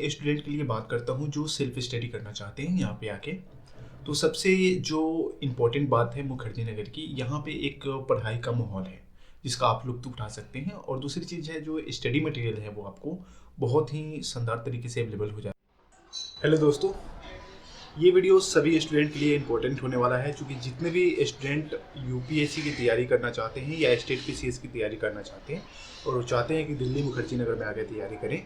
Student के लिए बात करता हूँ जो सेल्फ स्टडी करना चाहते हैं यहाँ पे आके। तो सबसे जो इम्पोर्टेंट बात है मुखर्जी नगर की, यहाँ पे एक पढ़ाई का माहौल है जिसका आप लुत्फ़ उठा सकते हैं। और दूसरी चीज़ है जो स्टडी मटेरियल है वो आपको बहुत ही शानदार तरीके से अवेलेबल हो जाए। हेलो दोस्तों, ये वीडियो सभी स्टूडेंट के लिए इम्पोर्टेंट होने वाला है, क्योंकि जितने भी स्टूडेंट यूपीएससी की तैयारी करना चाहते हैं या स्टेट पीसीएस की तैयारी करना चाहते हैं और वो चाहते हैं कि दिल्ली मुखर्जी नगर में आके तैयारी करें,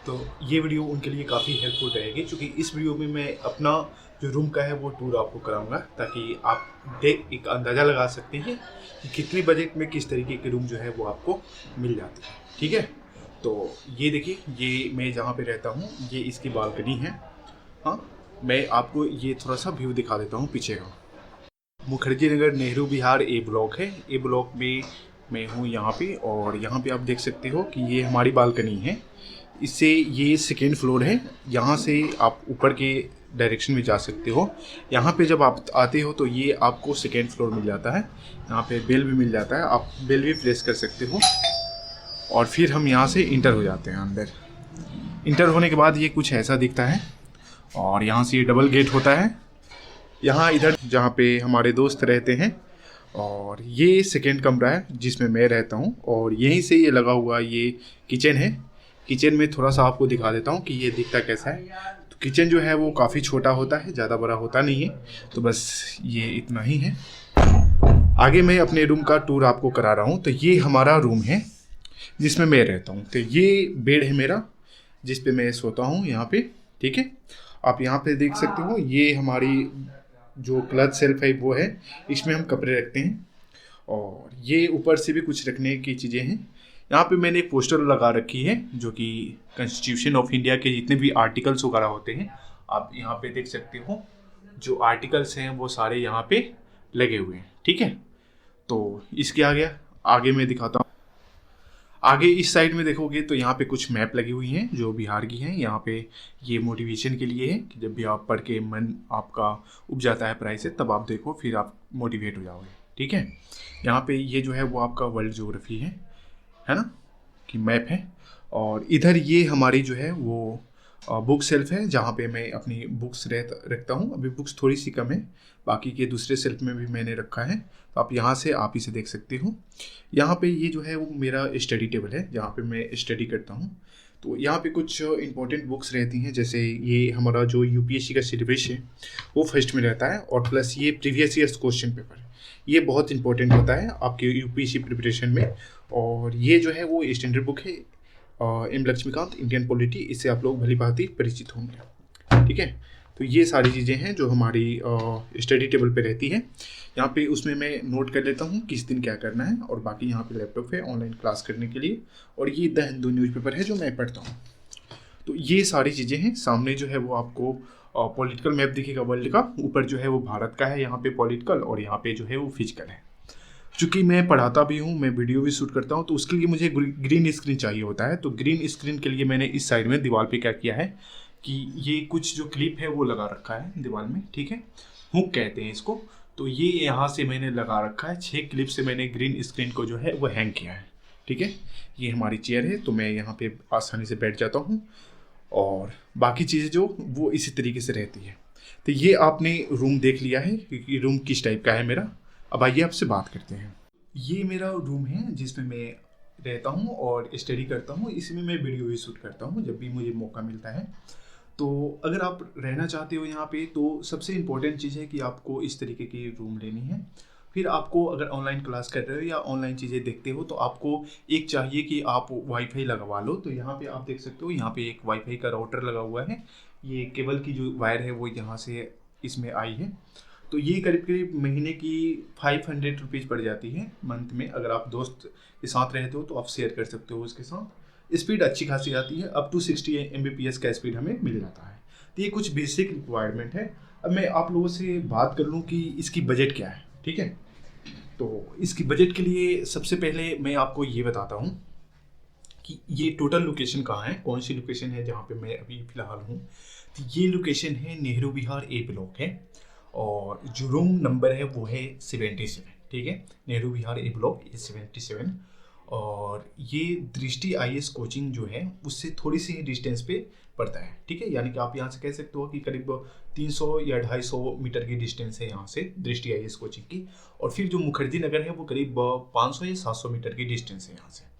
तो ये वीडियो उनके लिए काफ़ी हेल्पफुल रहेगी। क्योंकि इस वीडियो में मैं अपना जो रूम का है वो टूर आपको कराऊंगा, ताकि आप एक अंदाज़ा लगा सकते हैं कि कितने बजट में किस तरीके के रूम जो है वो आपको मिल जाते हैं। ठीक है, तो ये देखिए, ये मैं जहाँ पे रहता हूँ ये इसकी बालकनी है। हाँ, मैं आपको ये थोड़ा सा व्यू दिखा देता हूँ पीछे का। मुखर्जी नगर नेहरू विहार ए ब्लॉक है। ए ब्लॉक में मैं हूँ यहाँ पे, और यहाँ पे आप देख सकते हो कि ये हमारी बालकनी है। इससे ये सेकेंड फ्लोर है। यहाँ से आप ऊपर के डायरेक्शन में जा सकते हो। यहाँ पे जब आप आते हो तो ये आपको सेकेंड फ्लोर मिल जाता है। यहाँ पे बेल भी मिल जाता है, आप बेल भी प्रेस कर सकते हो। और फिर हम यहाँ से इंटर हो जाते हैं अंदर। इंटर होने के बाद ये कुछ ऐसा दिखता है, और यहाँ से ये डबल गेट होता है। यहाँ इधर जहाँ पे हमारे दोस्त रहते हैं, और ये सेकेंड कमरा है जिसमें मैं रहता हूँ। और यहीं से ये लगा हुआ ये किचन है। किचन में थोड़ा सा आपको दिखा देता हूँ कि ये दिखता कैसा है। तो किचन जो है वो काफ़ी छोटा होता है, ज़्यादा बड़ा होता नहीं है। तो बस ये इतना ही है। आगे मैं अपने रूम का टूर आपको करा रहा हूँ। तो ये हमारा रूम है जिसमें मैं रहता हूँ। तो ये बेड है मेरा जिस पे मैं सोता हूँ यहाँ पे। ठीक है, आप यहाँ पे देख सकते हो, ये हमारी जो क्लॉथ सेल्फ है वो है, इसमें हम कपड़े रखते हैं। और ये ऊपर से भी कुछ रखने की चीज़ें हैं। यहाँ पे मैंने एक पोस्टर लगा रखी है जो कि कॉन्स्टिट्यूशन ऑफ इंडिया के जितने भी आर्टिकल्स वगैरह होते हैं आप यहाँ पे देख सकते हो। जो आर्टिकल्स हैं वो सारे यहाँ पे लगे हुए हैं। ठीक है, तो इसके आगे मैं दिखाता हूँ। आगे इस साइड में देखोगे तो यहाँ पे कुछ मैप लगी हुई हैं जो बिहार की हैं। यहाँ पे ये मोटिवेशन के लिए है कि जब भी आप पढ़ के मन आपका उब जाता है पढ़ाई से, तब आप देखो, फिर आप मोटिवेट हो जाओगे। ठीक है, यहाँ पे ये जो है वो आपका वर्ल्ड ज्योग्राफी है ना, कि मैप है। और इधर ये हमारी जो है वो बुक सेल्फ है जहाँ पे मैं अपनी बुक्स रखता हूँ। अभी बुक्स थोड़ी सी कम है, बाकी के दूसरे सेल्फ में भी मैंने रखा है। तो आप यहाँ से आप इसे देख सकते हो। यहाँ पे ये जो है वो मेरा स्टडी टेबल है जहाँ पे मैं स्टडी करता हूँ। तो यहाँ पे कुछ इंपॉर्टेंट बुक्स रहती हैं, जैसे ये हमारा जो यूपीएससी का सिलेबस है वो फर्स्ट में रहता है। और प्लस ये प्रीवियस ईयर्स क्वेश्चन पेपर, ये बहुत इंपॉर्टेंट होता है आपके यूपीएससी प्रिपरेशन में। और ये जो है वो स्टैंडर्ड बुक है, एम लक्ष्मीकांत इंडियन पॉलिटी, इससे आप लोग भली भांति परिचित होंगे। ठीक है, तो ये सारी चीज़ें हैं जो हमारी स्टडी टेबल पे रहती हैं। यहाँ पे उसमें मैं नोट कर लेता हूँ किस दिन क्या करना है। और बाकी यहाँ पे लैपटॉप है ऑनलाइन क्लास करने के लिए। और ये द हिंदू न्यूज़पेपर है जो मैं पढ़ता हूँ। तो ये सारी चीज़ें हैं। सामने जो है वो आपको पॉलिटिकल मैप दिखेगा वर्ल्ड का। ऊपर जो है वो भारत का है यहाँ पे पॉलिटिकल, और यहाँ पे जो है वो फिजिकल है। चूँकि मैं पढ़ाता भी हूँ, मैं वीडियो भी शूट करता हूँ, तो उसके लिए मुझे ग्रीन स्क्रीन चाहिए होता है। तो ग्रीन स्क्रीन के लिए मैंने इस साइड में दीवार पे क्या किया है कि ये कुछ जो क्लिप है वो लगा रखा है दीवार में। ठीक है, हुक कहते हैं इसको। तो ये यहाँ से मैंने लगा रखा है। 6 क्लिप से मैंने ग्रीन स्क्रीन को जो है वो हैंग किया है। ठीक है, ये हमारी चेयर है, तो मैं यहाँ पे आसानी से बैठ जाता हूँ। और बाकी चीज़ें जो वो इसी तरीके से रहती है। तो ये आपने रूम देख लिया है कि रूम किस टाइप का है मेरा। अब आइए आपसे बात करते हैं। ये मेरा रूम है जिसमें मैं रहता हूँ और स्टडी करता हूँ। इसमें मैं वीडियो भी शूट करता हूँ जब भी मुझे मौका मिलता है। तो अगर आप रहना चाहते हो यहाँ पे, तो सबसे इम्पोर्टेंट चीज़ है कि आपको इस तरीके की रूम लेनी है। फिर आपको अगर ऑनलाइन क्लास कर रहे हो या ऑनलाइन चीज़ें देखते हो, तो आपको एक चाहिए कि आप वाईफाई लगवा लो। तो यहाँ पे आप देख सकते हो, यहाँ पे एक वाईफाई का राउटर लगा हुआ है। ये केबल की जो वायर है वो यहाँ से इसमें आई है। तो ये करीब करीब महीने की 500 रुपीज़ पड़ जाती है मंथ में। अगर आप दोस्त के साथ रहते हो तो आप शेयर कर सकते हो उसके साथ। स्पीड अच्छी खासी आती है, अप टू 60 Mbps का स्पीड हमें मिल जाता है। तो ये कुछ बेसिक रिक्वायरमेंट है। अब मैं आप लोगों से बात कर लूँ कि इसकी बजट क्या है। ठीक है, तो इसकी बजट के लिए सबसे पहले मैं आपको ये बताता हूँ कि ये टोटल लोकेशन कहाँ है, कौन सी लोकेशन है जहाँ पे मैं अभी फ़िलहाल हूँ। तो ये लोकेशन है नेहरू विहार ए ब्लॉक है, और जो रूम नंबर है वो है 77। ठीक है, नेहरू विहार ए ब्लॉक ए 77। और ये दृष्टि IAS कोचिंग जो है उससे थोड़ी सी डिस्टेंस पे पड़ता है, ठीक है। यानी कि आप यहाँ से कह सकते हो कि करीब 300 या 250 मीटर की डिस्टेंस है यहाँ से दृष्टि आईएएस कोचिंग की। और फिर जो मुखर्जी नगर है वो करीब 500 या 700 मीटर की डिस्टेंस है यहाँ से।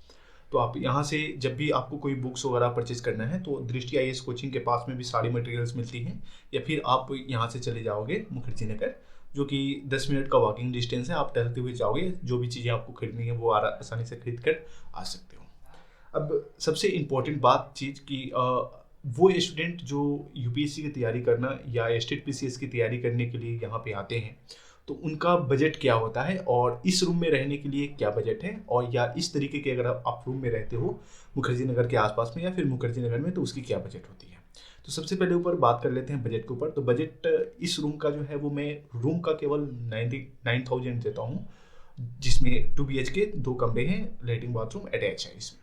तो आप यहाँ से जब भी आपको कोई बुक्स वगैरह परचेज करना है तो दृष्टि आईएएस कोचिंग के पास में भी सारी मटेरियल्स मिलती हैं, या फिर आप यहाँ से चले जाओगे मुखर्जी नगर, जो कि 10 मिनट का वॉकिंग डिस्टेंस है। आप टहलते हुए जाओगे, जो भी चीज़ें आपको खरीदनी है वो आसानी से खरीद कर आ सकते हो। अब सबसे इम्पोर्टेंट बात चीज़ की वो स्टूडेंट जो यूपीएससी की तैयारी करना या स्टेट पीसीएस की तैयारी करने के लिए यहाँ पे आते हैं, तो उनका बजट क्या होता है और इस रूम में रहने के लिए क्या बजट है, और या इस तरीके के अगर आप रूम में रहते हो मुखर्जी नगर के आसपास में या फिर मुखर्जी नगर में, तो उसकी क्या बजट होती है। तो सबसे पहले ऊपर बात कर लेते हैं बजट के ऊपर। तो बजट इस रूम का जो है वो मैं रूम का केवल 99,000 देता हूँ, जिसमें 2 BHK 2 कमरे हैं, लैट्रिन बाथरूम अटैच है इसमें।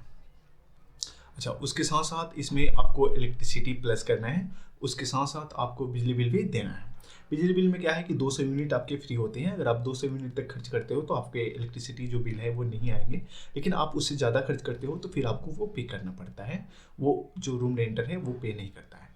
अच्छा, उसके साथ साथ इसमें आपको इलेक्ट्रिसिटी प्लस करना है, उसके साथ साथ आपको बिजली बिल भी देना है। बिजली बिल में क्या है कि 200 यूनिट आपके फ्री होते हैं। अगर आप 200 यूनिट तक खर्च करते हो तो आपके इलेक्ट्रिसिटी जो बिल है वो नहीं आएंगे, लेकिन आप उससे ज़्यादा खर्च करते हो तो फिर आपको वो पे करना पड़ता है। वो जो रूम रेंटर है वो पे नहीं करता है।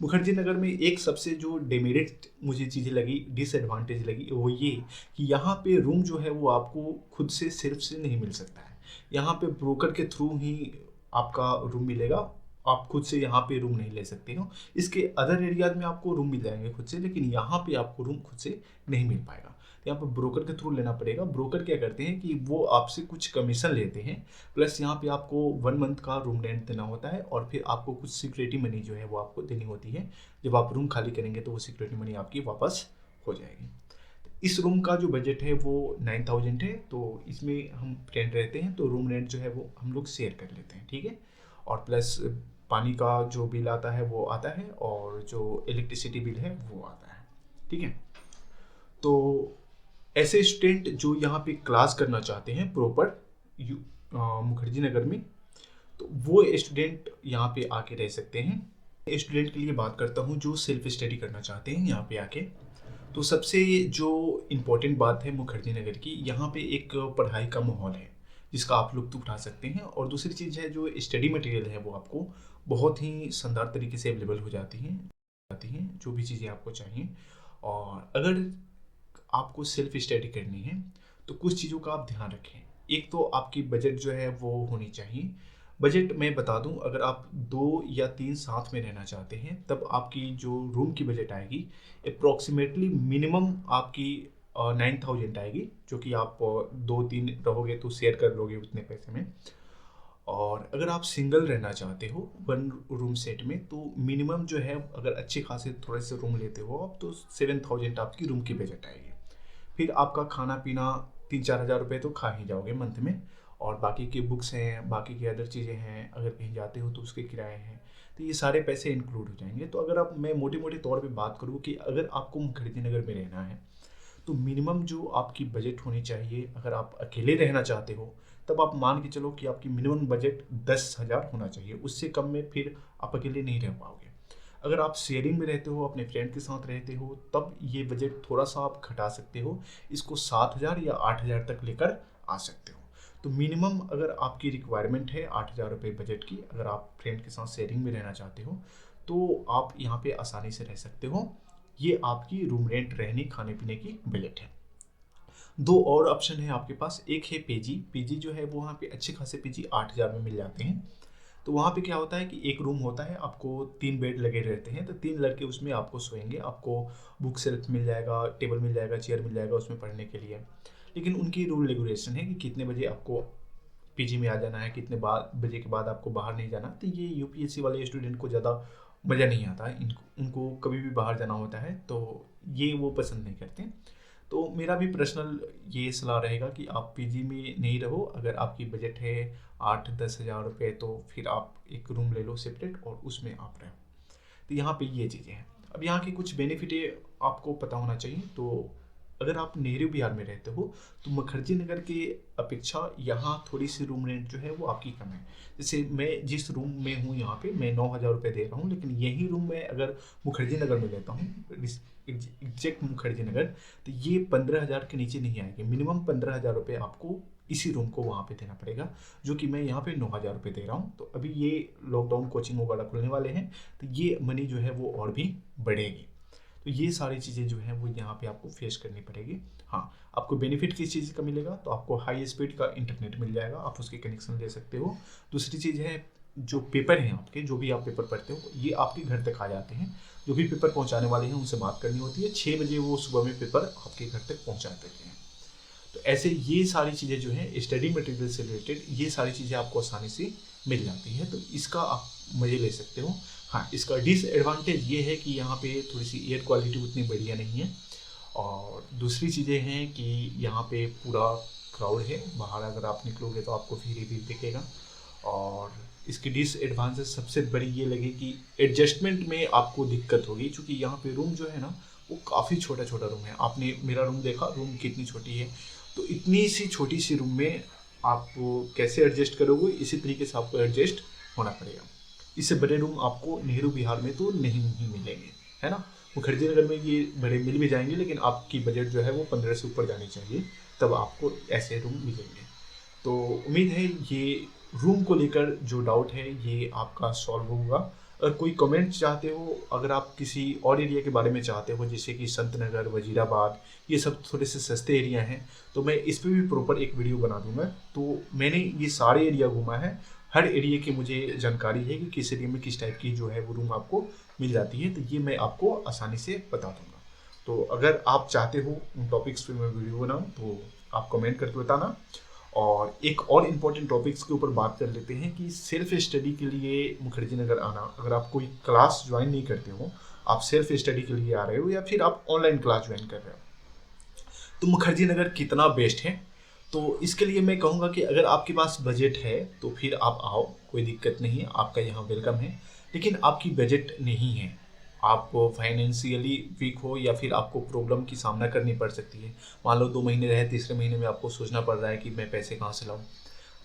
मुखर्जी नगर में एक सबसे जो डेमेरिट मुझे चीज़ें लगी, डिसएडवांटेज लगी, वो ये कि यहाँ पे रूम जो है वो आपको खुद से सिर्फ से नहीं मिल सकता है। यहाँ पे ब्रोकर के थ्रू ही आपका रूम मिलेगा, आप खुद से यहाँ पे रूम नहीं ले सकते हो। इसके अदर एरियाज में आपको रूम मिल जाएंगे खुद से, लेकिन यहाँ पे आपको रूम खुद से नहीं मिल पाएगा। तो यहाँ पे ब्रोकर के थ्रू लेना पड़ेगा। ब्रोकर क्या करते हैं कि वो आपसे कुछ कमीशन लेते हैं, प्लस यहाँ पे आपको 1 मंथ का रूम रेंट देना होता है, और फिर आपको कुछ सिक्योरिटी मनी जो है वो आपको देनी होती है। जब आप रूम खाली करेंगे तो वो सिक्योरिटी मनी आपकी वापस हो जाएगी। इस रूम का जो बजट है वो 9,000 है। तो इसमें हम फ्रेंड रहते हैं तो रूम रेंट जो है वो हम लोग शेयर कर लेते हैं, ठीक है। और प्लस पानी का जो बिल आता है वो आता है, और जो इलेक्ट्रिसिटी बिल है वो आता है, ठीक है। तो ऐसे स्टूडेंट जो यहाँ पे क्लास करना चाहते हैं प्रॉपर मुखर्जी नगर में, तो वो स्टूडेंट यहाँ पे आके रह सकते हैं। स्टूडेंट के लिए बात करता हूँ जो सेल्फ स्टडी करना चाहते हैं यहाँ पे आके। तो सबसे जो इम्पोर्टेंट बात है मुखर्जी नगर की, यहाँ पे एक पढ़ाई का माहौल है जिसका आप लुत्फ़ उठा सकते हैं। और दूसरी चीज़ है जो स्टडी मटेरियल है वो आपको बहुत ही शानदार तरीके से अवेलेबल हो जाती हैं जो भी चीज़ें आपको चाहिए। और अगर आपको सेल्फ स्टडी करनी है तो कुछ चीज़ों का आप ध्यान रखें। एक तो आपकी बजट जो है वो होनी चाहिए। बजट मैं बता दूं, अगर आप 2 या 3 साथ में रहना चाहते हैं तब आपकी जो रूम की बजट आएगी अप्रॉक्सीमेटली मिनिमम आपकी 9,000 आएगी, जो कि आप 2-3 रहोगे तो शेयर कर लोगे उतने पैसे में। और अगर आप सिंगल रहना चाहते हो 1 रूम सेट में, तो मिनिमम जो है अगर अच्छे खासे थोड़े से रूम लेते हो आप तो 7,000 आपकी रूम की बजट आएगी। फिर आपका खाना पीना 3-4 हज़ार रुपये तो खा ही जाओगे मंथ में, और बाकी की बुक्स हैं, बाकी की अदर चीज़ें हैं, अगर कहीं जाते हो तो उसके किराए हैं, तो ये सारे पैसे इंक्लूड हो जाएंगे। तो अगर आप, मैं मोटे मोटे तौर पे बात करूँ कि अगर आपको मुखर्जी नगर में रहना है तो मिनिमम जो आपकी बजट होनी चाहिए, अगर आप अकेले रहना चाहते हो तब आप मान के चलो कि आपकी मिनिमम बजट 10,000 होना चाहिए। उससे कम में फिर आप अकेले नहीं रह पाओगे। अगर आप शेयरिंग में रहते हो, अपने फ्रेंड के साथ रहते हो, तब ये बजट थोड़ा सा आप घटा सकते हो, इसको 7,000 या 8,000 तक लेकर आ सकते हो। तो मिनिमम अगर आपकी रिक्वायरमेंट है 8,000 रुपये बजट की, अगर आप फ्रेंड के साथ शेयरिंग में रहना चाहते हो तो आप यहाँ पे आसानी से रह सकते हो। ये आपकी रूम रेंट, रहने खाने पीने की बजट है। 2 और ऑप्शन है आपके पास। एक है पीजी। पीजी जो है वो वहाँ पे अच्छे खासे पीजी 8,000 में मिल जाते हैं। तो वहाँ पे क्या होता है कि एक रूम होता है, आपको 3 बेड लगे रहते हैं, तो 3 लड़के उसमें आपको सोएंगे। आपको बुक शेल्फ मिल जाएगा, टेबल मिल जाएगा, चेयर मिल जाएगा उसमें पढ़ने के लिए। लेकिन उनकी रूल रेगुलेशन है कि कितने बजे आपको पीजी में आ जाना है, कितने बजे के बाद आपको बाहर नहीं जाना। तो ये यूपीएससी वाले स्टूडेंट को ज़्यादा मज़ा नहीं आता है, उनको कभी भी बाहर जाना होता है तो ये वो पसंद नहीं करते। तो मेरा भी पर्सनल ये सलाह रहेगा कि आप पीजी में नहीं रहो। अगर आपकी बजट है 8-10 हज़ार रुपये तो फिर आप एक रूम ले लो सेपरेट और उसमें आप रहो। तो यहाँ पे ये चीज़ें हैं। अब यहाँ के कुछ बेनिफिट आपको पता होना चाहिए। तो अगर आप नेहरू बिहार में रहते हो तो मुखर्जी नगर के अपेक्षा यहाँ थोड़ी सी रूम रेंट जो है वो आपकी कम है। जैसे मैं जिस रूम में हूँ यहाँ पे मैं 9,000 रुपये दे रहा हूँ, लेकिन यही रूम मैं अगर मुखर्जी नगर में लेता हूँ, एग्जैक्ट मुखर्जी नगर, तो ये 15,000 के नीचे नहीं आएगी। मिनिमम 15,000 रुपये आपको इसी रूम को वहाँ पे देना पड़ेगा, जो कि मैं यहाँ पे 9,000 रुपये दे रहा हूँ। तो अभी ये लॉकडाउन कोचिंग वगैरह खुलने वाले हैं, तो ये मनी जो है वो और भी बढ़ेगी। तो ये सारी चीज़ें जो हैं वो यहाँ पे आपको फेस करनी पड़ेगी। हाँ, आपको बेनिफिट किस चीज़ का मिलेगा, तो आपको हाई स्पीड का इंटरनेट मिल जाएगा, आप उसके कनेक्शन ले सकते हो। दूसरी चीज़ है, जो पेपर हैं आपके, जो भी आप पेपर पढ़ते हो, ये आपके घर तक आ जाते हैं। जो भी पेपर पहुँचाने वाले हैं उनसे बात करनी होती है, 6 बजे वो सुबह में पेपर आपके घर तक पहुँचा देते हैं। तो ऐसे ये सारी चीज़ें जो हैं स्टडी मटेरियल से रिलेटेड, ये सारी चीज़ें आपको आसानी से मिल जाती हैं, तो इसका आप मज़े ले सकते हो। हाँ, इसका डिसएडवांटेज ये है कि यहाँ पे थोड़ी सी एयर क्वालिटी उतनी बढ़िया नहीं है, और दूसरी चीज़ें हैं कि यहाँ पे पूरा क्राउड है, बाहर अगर आप निकलोगे तो आपको भीड़ ही भीड़ दिखेगा। और इसकी डिसएडवांटेज सबसे बड़ी ये लगे कि एडजस्टमेंट में आपको दिक्कत होगी, क्योंकि यहाँ पे रूम जो है ना वो काफ़ी छोटा छोटा रूम है। आपने मेरा रूम देखा, रूम कितनी छोटी है, तो इतनी सी छोटी सी रूम में आप कैसे एडजस्ट करोगे, इसी तरीके से आपको एडजस्ट होना पड़ेगा। इससे बड़े रूम आपको नेहरू विहार में तो नहीं ही मिलेंगे, है ना। मुखर्जी नगर में ये बड़े मिल भी जाएंगे, लेकिन आपकी बजट जो है वो 15 से ऊपर जानी चाहिए, तब आपको ऐसे रूम मिलेंगे। तो उम्मीद है ये रूम को लेकर जो डाउट है ये आपका सॉल्व होगा। अगर कोई कमेंट चाहते हो, अगर आप किसी और एरिया के बारे में चाहते हो, जैसे कि संत नगर, वजीराबाद, ये सब थोड़े से सस्ते एरिया हैं, तो मैं इस पर भी प्रॉपर एक वीडियो बना दूंगा। तो मैंने ये सारे एरिया घूमा है, हर एरिया की मुझे जानकारी है कि किस एरिया में किस टाइप की जो है वो रूम आपको मिल जाती है, तो ये मैं आपको आसानी से बता दूंगा। तो अगर आप चाहते हो उन टॉपिक्स पे मैं वीडियो बनाऊँ तो आप कमेंट करके बताना। और एक और इम्पॉर्टेंट टॉपिक्स के ऊपर बात कर लेते हैं कि सेल्फ स्टडी के लिए मुखर्जी नगर आना, अगर आप कोई क्लास ज्वाइन नहीं करते हो, आप सेल्फ स्टडी के लिए आ रहे हो या फिर आप ऑनलाइन क्लास ज्वाइन कर रहे हो, तो मुखर्जी नगर कितना बेस्ट है। तो इसके लिए मैं कहूँगा कि अगर आपके पास बजट है तो फिर आप आओ, कोई दिक्कत नहीं है, आपका यहाँ वेलकम है। लेकिन आपकी बजट नहीं है, आप फाइनेंशियली वीक हो, या फिर आपको प्रॉब्लम की सामना करनी पड़ सकती है, मान लो 2 महीने रहे, तीसरे महीने में आपको सोचना पड़ रहा है कि मैं पैसे कहाँ से लाऊं,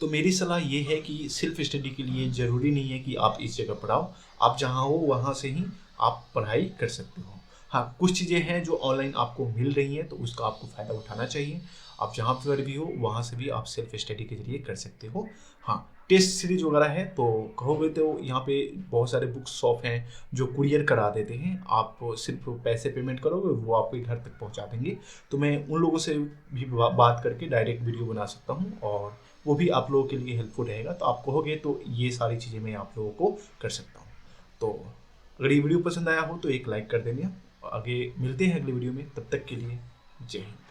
तो मेरी सलाह ये है कि सेल्फ स्टडी के लिए ज़रूरी नहीं है कि आप इस जगह पढ़ाओ, आप जहाँ हो वहाँ से ही आप पढ़ाई कर सकते हो। हाँ, कुछ चीज़ें हैं जो ऑनलाइन आपको मिल रही हैं, तो उसका आपको फ़ायदा उठाना चाहिए। आप जहाँ पर भी हो वहाँ से भी आप सेल्फ स्टडी के ज़रिए कर सकते हो। हाँ, टेस्ट सीरीज वगैरह है तो कहोगे तो यहाँ पे बहुत सारे बुक शॉप हैं जो कुरियर करा देते हैं, आप सिर्फ पैसे पेमेंट करोगे वो आपके घर तक पहुँचा देंगे। तो मैं उन लोगों से भी बात करके डायरेक्ट वीडियो बना सकता हूँ, और वो भी आप लोगों के लिए हेल्पफुल रहेगा। तो आप कहोगे तो ये सारी चीज़ें मैं आप लोगों को कर सकता हूँ। तो अगर ये वीडियो पसंद आया हो तो एक लाइक कर देना। आगे मिलते हैं अगली वीडियो में, तब तक के लिए जय हिंद।